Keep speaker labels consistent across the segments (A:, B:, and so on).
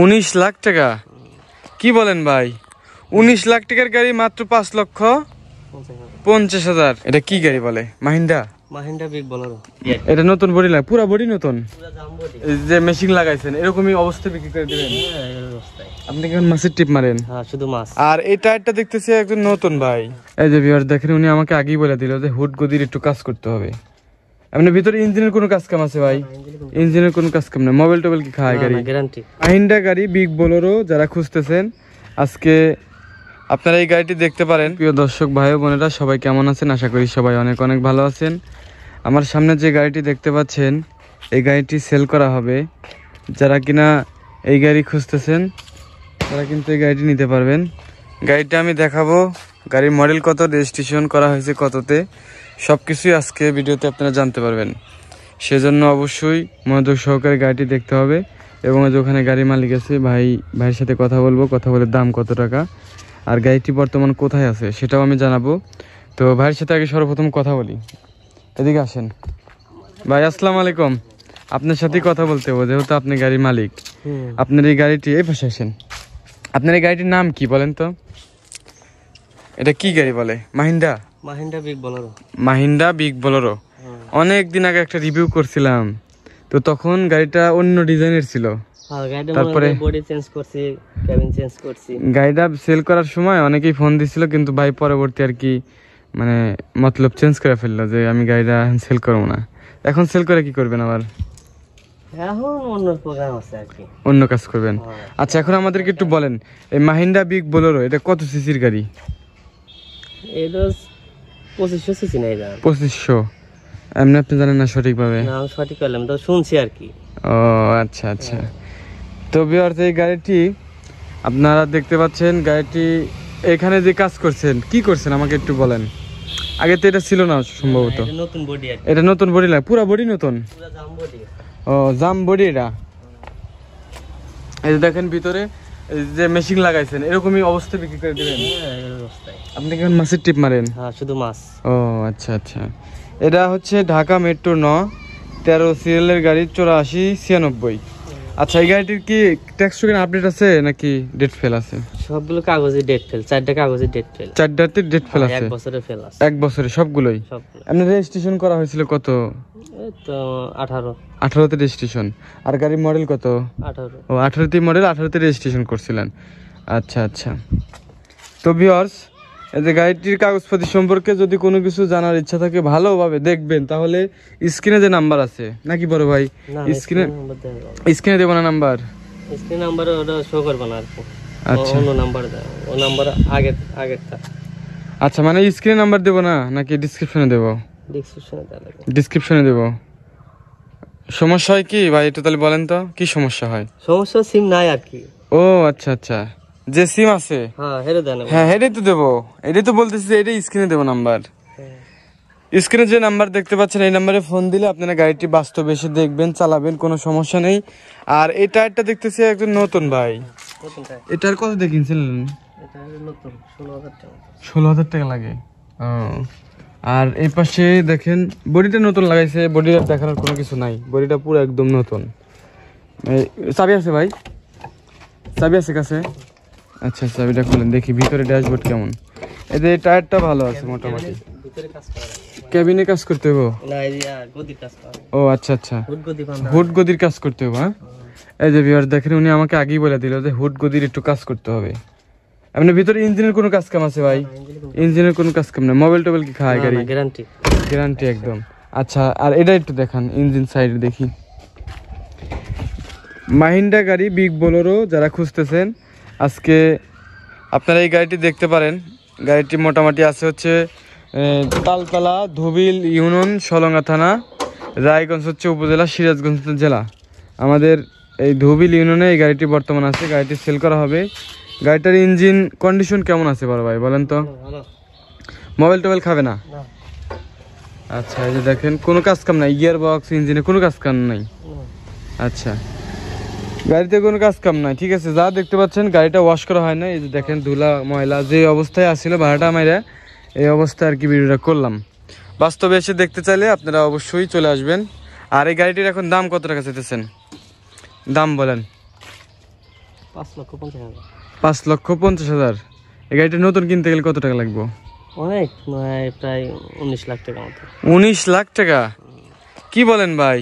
A: 19 লাখ টাকা কি বলেন ভাই? 19 লাখ টাকার গাড়ি মাত্র 5,50,000। এটা কি গাড়ি বলে? Mahindra
B: big Bolero.
A: এটা নতুন বডি লাগে, পুরো বডি নতুন, এই যে মেশিন লাগাইছেন এরকমই অবস্থা বিক্রি করে দিবেন? আপনি কেমন মাছের টিপ মারেন?
B: হ্যাঁ, শুধু মাছ।
A: আর এই টায়ারটা দেখতেছি একজন নতুন ভাই। এই যে ভিউয়ার দেখেন, উনি আমাকে আগেই বলে দিল যে হুড গদির একটু কাজ করতে হবে। আপনার ভিতরে ইঞ্জিনের কোনো কাজ কাম আছে ভাই? ইঞ্জিনের কোনো কাজ কাম না। মোবাইল টোবাইল কি খায় গাড়ি?
B: গ্যারান্টি।
A: মাহিন্দ্রা গাড়ি বিগ বোলেরো যারা খুঁজতেছেন, আজকে আপনারা এই গাড়িটি দেখতে পারেন। প্রিয় দর্শক ভাই ও বোনেরা, সবাই কেমন আছেন? আশা করি সবাই অনেক অনেক ভালো আছেন। আমার সামনে যে গাড়িটি দেখতে পাচ্ছেন, এই গাড়িটি সেল করা হবে। যারা কিনা এই গাড়ি খুঁজতেছেন তারা কিন্তু এই গাড়িটি নিতে পারবেন। গাড়িটা আমি দেখাবো, গাড়ির মডেল কত, রেজিস্ট্রেশন করা হয়েছে কততে, সব কিছুই আজকে ভিডিওতে আপনারা জানতে পারবেন। সেজন্য অবশ্যই মনোযোগ সহকারে গাড়িটি দেখতে হবে। এবং ওখানে গাড়ির মালিক আছে, ভাইয়ের সাথে কথা বলবো, কথা বলে দাম কত টাকা আর গাড়িটি বর্তমান কোথায় আছে সেটাও আমি জানাবো। তো ভাইয়ের সাথে আগে সর্বপ্রথম কথা বলি। এদিকে আসেন ভাই, আসসালামু আলাইকুম। আপনার সাথেই কথা বলতে হবে যেহেতু আপনি গাড়ির মালিক। আপনার এই গাড়িটি, এই পাশে আসেন, আপনার এই গাড়িটির নাম কি বলেন তো? এটা কি গাড়ি বলে? Mahindra
B: big Bolero.
A: Mahindra big Bolero. অনেক দিন আগে একটা রিভিউ করছিলাম, তো তখন গাড়িটা অন্য ডিজাইনের ছিল। তারপরে
B: বডি চেঞ্জ করছি, কেবিন চেঞ্জ করছি।
A: গাড়িটা সেল করার সময় অনেকেই ফোন দিছিল, কিন্তু ভাই পরবর্তী আর কি মানে মতলব চেঞ্জ করে ফেললো যে আমি গাড়িটা সেল করবো না। এখন সেল করে কি করবেন আবার?
B: এখন অন্য প্রোগ্রাম আছে আর কি,
A: অন্য কাজ করবেন। আচ্ছা, এখন আমাদেরকে একটু বলেন, এই মাহিন্দ্রা বিগ বোলেরো এটা কত সিসির গাড়ি?
B: এটা 2500 সিসি নাই জান।
A: 2500? এমনি আপনি জানেন না সঠিকভাবে?
B: না, আমি সঠিক বললাম তো, শুনছি আর কি।
A: ও আচ্ছা আচ্ছা। তো ভিউয়ার্স, এই গাড়িটি আপনারা দেখতে পাচ্ছেন। গাড়িটি এখানে যে কাজ করছেন, কি করছেন আমাকে একটু বলেন। আগে তো এটা ছিল না সম্ভবত।
B: এটা নতুন বডি আর কি।
A: এটা নতুন বডি লাগে, পুরো বডি নতুন?
B: পুরো জাম বডি।
A: ও জাম বডি এটা। এই যে দেখেন ভিতরে এই যে মেশিন লাগাইছেন এরকমই অবস্থা বিক্রি করে দিবেন? আপনি কেমন মাছের টিপ মারেন?
B: হ্যাঁ, শুধু মাছ।
A: ও আচ্ছা আচ্ছা। এটা হচ্ছে ঢাকা মেট্রো 9 13 সিরিয়ালের গাড়ি 8496। আচ্ছা, এই গাড়িটির কি ট্যাক্স টোকেন আপডেট আছে নাকি ডেট ফেল আছে?
B: সবগুলো কাগজে ডেট ফেল, 4টা কাগজে ডেট ফেল।
A: 4টাতে ডেট ফেল আছে?
B: 1 বছরের ফেল আছে।
A: 1 বছরে সবগুলোই? আপনার রেজিস্ট্রেশন করা হয়েছিল কত?
B: এই তো
A: 18তে রেজিস্ট্রেশন। আর গাড়ির মডেল কত?
B: 18।
A: ও 18তে মডেল, 18তে রেজিস্ট্রেশন করছিলেন। আচ্ছা আচ্ছা। তো ভিউয়ার্স, এই যে গাড়িটির কাগজপাতি সম্পর্কে যদি কোনো কিছু জানার ইচ্ছা থাকে, ভালোভাবে দেখবেন, তাহলে স্ক্রিনে যে নাম্বার আছে নাকি বড় ভাই, স্ক্রিনে দেবো না নাম্বার?
B: স্ক্রিন নাম্বার ওটা শো করবে না আর কি।
A: আচ্ছা,
B: অন্য নাম্বার দাও, ও নাম্বার আগেরটা।
A: আচ্ছা, মানে স্ক্রিনে নাম্বার দেবো না নাকি ডিসক্রিপশনে দেবো? ডিসক্রিপশনে দেবো। সমস্যা হয় কি ভাই, একটু তাহলে বলেন তো কি সমস্যা হয়?
B: সমস্যা সিম নাই আর কি।
A: ও আচ্ছা আচ্ছা, যে সিম আছে হ্যাঁ হেডেই তো দেবো, এটাই তো বলতেছি যে এটাই স্ক্রিনে দেবো নাম্বার। স্ক্রিনে যে নাম্বার দেখতে পাচ্ছেন এই নাম্বারে ফোন দিলে আপনারা গাড়িটি বাস্তবে এসে দেখবেন, চালাবেন, কোনো সমস্যা নেই। আর এই টায়ারটা দেখতেছি একজন নতুন ভাই। এটার কত দিয়ে কিনছিলেন? 16,000 টাকা লাগে। ও, আর এই পাশে দেখেন বডিটা নতুন লাগাইছে, বডিটা দেখানোর কোনো কিছু নাই, বডিটা পুরো একদম নতুন। চাবি আছে ভাই? চাবি আছে কাছে? আচ্ছা, চাবিটা খুলেন দেখি ভিতরে ড্যাশবোর্ড কেমন। এদের টায়ারটা ভালো আছে মোটামুটি। কেবিনে কাজ করতে হবে? ও আচ্ছা আচ্ছা, হুড গদির কাজ করতে হবে। হ্যাঁ, এই যে ভিউয়ার দেখেন, উনি আমাকে আগেই বলে দিল যে হুড গদির একটু কাজ করতে হবে। আপনার ভিতরে ইঞ্জিনের কোনো কাজ কাম আছে ভাই? ইঞ্জিনের কোনো কাজ কাম না। মোবাইল টোবাইল কি খায় গাড়ি? গ্যারান্টি একদম। আচ্ছা, আর এটা একটু দেখান, ইঞ্জিন সাইড দেখি। মাহিন্দ্রা গাড়ি বিগ বোলেরো যারা খুঁজতেছেন, আজকে আপনারা এই গাড়িটি দেখতে পারেন। গাড়িটি মোটামুটি আছে হচ্ছে তালতলা, ধুবিল ইউনিয়ন, সলঙ্গা থানা, রায়গঞ্জ হচ্ছে উপজেলা, সিরাজগঞ্জ জেলা। আমাদের এই ধুবিল ইউনিয়নে এই গাড়িটি বর্তমান আছে। গাড়িটি সেল করা হবে। গাড়িটার ইঞ্জিন কন্ডিশন কেমন আছে বড় ভাই বলেন তো? মোবাইল টোবাইল খাবে না? আচ্ছা, এই যে দেখেন কোনো কাজ কাম নাই, গিয়ার বক্স ইঞ্জিনে কোনো কাজ কাম নাই। আচ্ছা, গাড়িতে কোনো কাজ কাম নাই, ঠিক আছে। যা দেখতে পাচ্ছেন গাড়িটা ওয়াশ করা হয় না। এই যে দেখেন ধুলা ময়লা যে অবস্থায় আসছিল ভাড়াটা মাইরা, এই অবস্থায় আর কি ভিডিওটা করলাম। বাস্তবে এসে দেখতে চাইলে আপনারা অবশ্যই চলে আসবেন। আর এই গাড়িটির এখন দাম কত টাকা চাইতেছেন? দাম বলেন।
B: 5,50,000।
A: 5,50,000। এই গাড়িটা নতুন কিনতে গেলে কত টাকা লাগবে?
B: অনেক, প্রায় 19 লাখ টাকা মতো।
A: 19 লাখ টাকা? কি বলেন ভাই,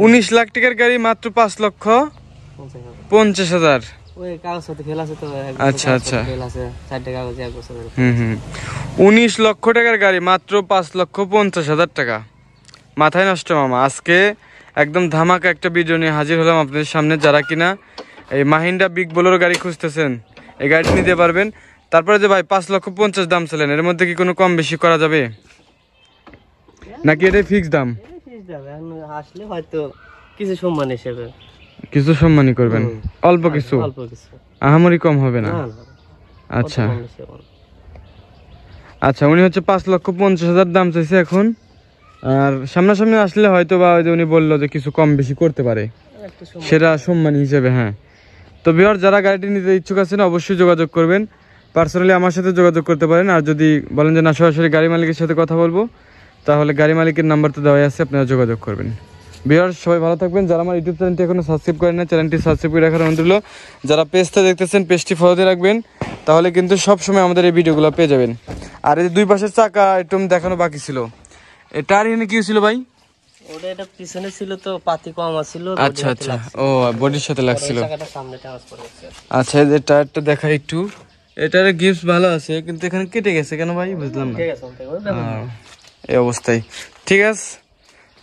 A: 19 লাখ টাকার গাড়ি মাত্র 5,50,000?
B: ওই কাগজপত্র ফেল আছে তো,
A: আচ্ছা আচ্ছা,
B: ফেল আছে 4টা কাগজ, 1 বছরের।
A: 19 লক্ষ টাকার গাড়ি মাত্র 5,50,000 টাকা। মাথায় নষ্ট মামা। আজকে একদম ধামাকা একটা ভিডিও নিয়ে হাজির হলাম আপনাদের সামনে। যারা কিনা এই মাহিন্দ্রা বিগ বোলেরো গাড়ি খুঁজতেছেন, এই গাড়িটি নিতে পারবেন। তারপরে যে ভাই 5,50,000 দাম ছিলেন, এর মধ্যে কি কোনো কম বেশি করা যাবে নাকি এটাই ফিক্স দাম?
B: আসলে হয়তো কিছু সম্মান হিসেবে
A: কিছু সম্মানই করবেন, অল্প কিছু,
B: অল্প কিছু,
A: আহামরি কম হবে না।
B: না না।
A: আচ্ছা আচ্ছা, উনি হচ্ছে 5,50,000 দাম চাইছে এখন। আর সামনাসামনি আসলে হয়তো বা ওই যে উনি বললো যে কিছু কম বেশি করতে পারে, সেটা সম্মানী হিসেবে। হ্যাঁ, তো ভিউয়ার যারা গাড়িটি নিতে ইচ্ছুক আছেন অবশ্যই যোগাযোগ করবেন। পার্সোনালি আমার সাথে যোগাযোগ করতে পারেন। আর যদি বলেন যে না সরাসরি গাড়ি মালিকের সাথে কথা বলবো, তাহলে গাড়ি মালিকের নাম্বার তো দেওয়াই আছে, আপনারা যোগাযোগ করবেন। ভিউয়ার সবাই ভালো থাকবেন। যারা আমার ইউটিউব চ্যানেলটি এখনো সাবস্ক্রাইব করেন না, চ্যানেলটি সাবস্ক্রাইব করে রাখার অনুরোধ রইল। যারা পেজটা দেখতেছেন পেজটি ফলো দিয়ে রাখবেন, তাহলে কিন্তু সবসময় আমাদের এই ভিডিওগুলো পেয়ে যাবেন। আর এই দুই পাশের চাকা একটু দেখানো বাকি ছিল, এটা আর এখানে কি ছিল ভাই?
B: ওটা এটা পিছনে ছিল তো, পাতি কম আছিল।
A: আচ্ছা আচ্ছা, ও বডির সাথে লাগছিল।
B: চাকাটা সামনে ট্রান্সফার হচ্ছে।
A: আচ্ছা, এই যে টায়ারটা দেখা একটু, এটার গিফট ভালো আছে কিন্তু এখানে কেটে গেছে কেন ভাই, বুঝলাম না।
B: ঠিক আছে,
A: এই অবস্থায়। ঠিক আছে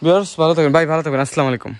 A: ভিউয়ার্স, ভালো থাকবেন ভাই, ভালো থাকবেন। আসসালামু আলাইকুম।